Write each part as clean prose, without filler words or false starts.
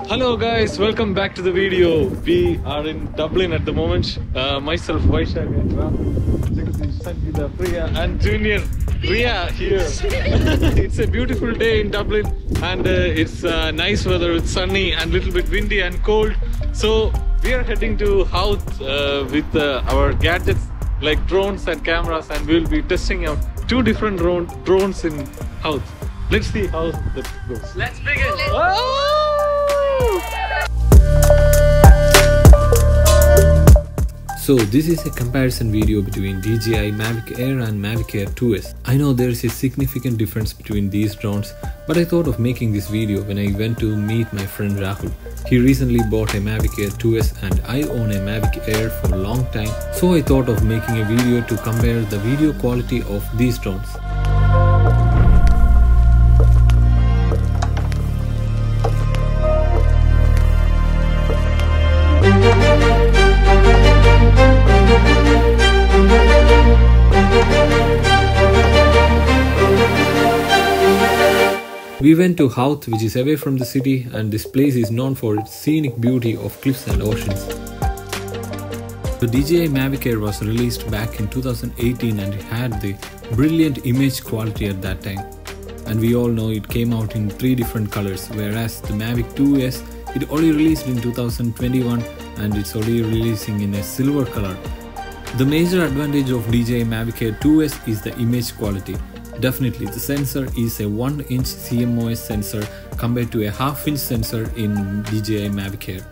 Hello guys, welcome back to the video. We are in Dublin at the moment. Myself, Vaishak, and Sangeeta, Priya and Junior Riya here. It's a beautiful day in Dublin and it's nice weather. It's sunny and a little bit windy and cold. So we are heading to Howth with our gadgets like drones and cameras, and we'll be testing out 2 different drones in Howth. Let's see how that goes. Let's begin. So this is a comparison video between DJI Mavic Air and Mavic Air 2S. I know there is a significant difference between these drones, but I thought of making this video when I went to meet my friend Rahul. He recently bought a Mavic Air 2S and I own a Mavic Air for a long time, so I thought of making a video to compare the video quality of these drones. We went to Howth, which is away from the city, and this place is known for its scenic beauty of cliffs and oceans. The DJI Mavic Air was released back in 2018 and it had the brilliant image quality at that time. And we all know it came out in 3 different colors, whereas the Mavic 2S, it only released in 2021 and it's only releasing in a silver color. The major advantage of DJI Mavic Air 2S is the image quality. Definitely, the sensor is a 1-inch CMOS sensor compared to a half-inch sensor in DJI Mavic Air.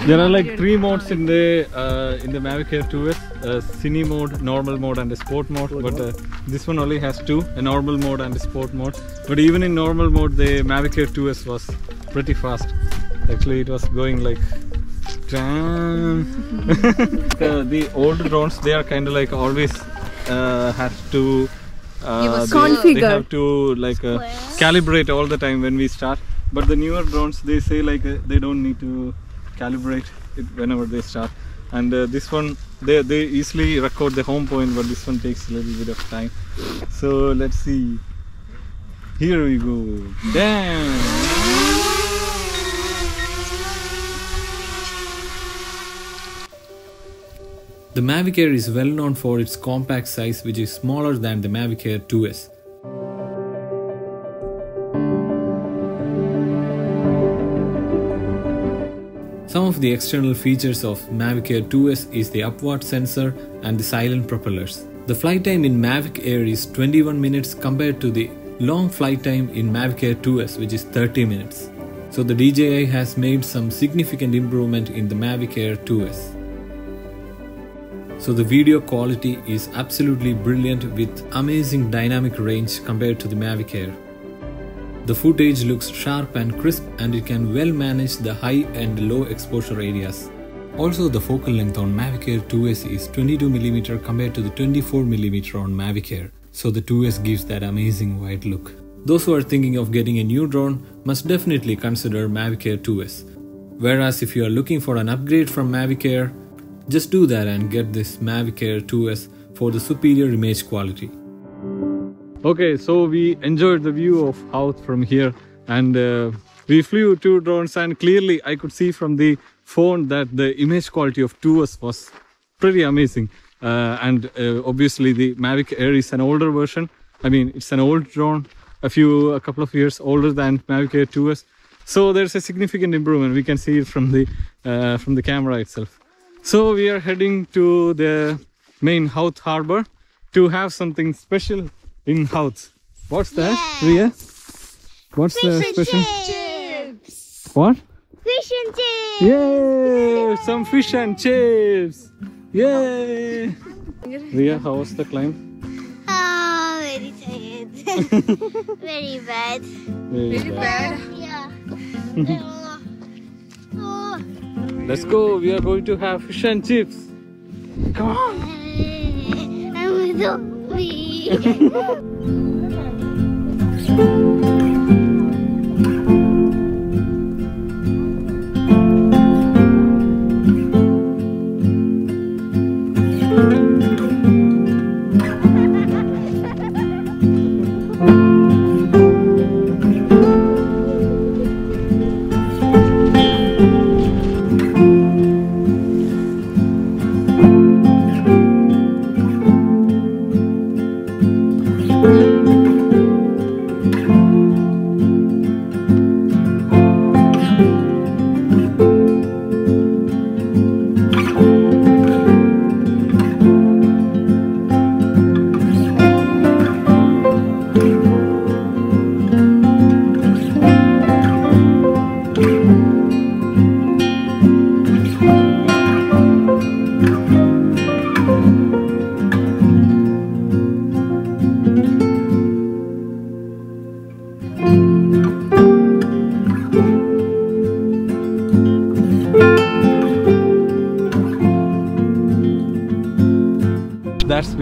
There are like 3 modes in the Mavic Air 2S, Cine mode, normal mode and a sport mode, but this one only has 2, a normal mode and a sport mode. But even in normal mode, the Mavic Air 2S was pretty fast. Actually, it was going like the old drones, they are kind of like always have to configure. they have to like calibrate all the time when we start. But the newer drones, they say like they don't need to calibrate it whenever they start. And this one, they easily record the home point, but this one takes a little bit of time. So let's see. Here we go. Damn! The Mavic Air is well known for its compact size, which is smaller than the Mavic Air 2S. Some of the external features of Mavic Air 2S is the upward sensor and the silent propellers. The flight time in Mavic Air is 21 minutes compared to the long flight time in Mavic Air 2S, which is 30 minutes. So the DJI has made some significant improvement in the Mavic Air 2S. So the video quality is absolutely brilliant with amazing dynamic range compared to the Mavic Air. The footage looks sharp and crisp and it can well manage the high and low exposure areas. Also, the focal length on Mavic Air 2S is 22mm compared to the 24mm on Mavic Air. So the 2S gives that amazing wide look. Those who are thinking of getting a new drone must definitely consider Mavic Air 2S. Whereas if you are looking for an upgrade from Mavic Air, just do that and get this Mavic Air 2S for the superior image quality. Okay, so we enjoyed the view of Howth from here, and we flew 2 drones, and clearly I could see from the phone that the image quality of 2S was pretty amazing. And obviously the Mavic Air is an older version. I mean, it's an old drone, a couple of years older than Mavic Air 2S. So there's a significant improvement. We can see it from the camera itself. So we are heading to the main Howth harbor to have something special in Howth. What's that, Riya? What's the special? Chips. What? Fish and chips. Yay! Some fish and chips. Yay! Riya, how was the climb? Oh, very tired. Very bad. Very bad. Yeah. Oh. Let's go. We are going to have fish and chips. Come on. I'm so weak.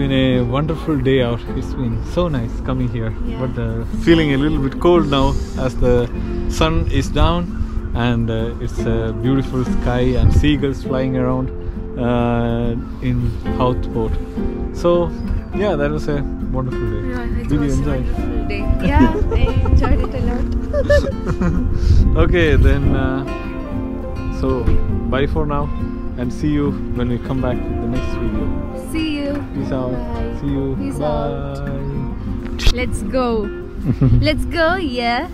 been a wonderful day out. It's been so nice coming here, Yeah. but feeling a little bit cold now as the sun is down, and it's a beautiful sky and seagulls flying around in Howth Port. So yeah, that was a wonderful day. Yeah, it Did was you enjoy a it? wonderful day. Yeah, I enjoyed it a lot. Okay, then so bye for now, and see you when we come back with the next video. See you. Peace out. Bye. See you. Peace bye. out. Let's go. Let's go, yeah.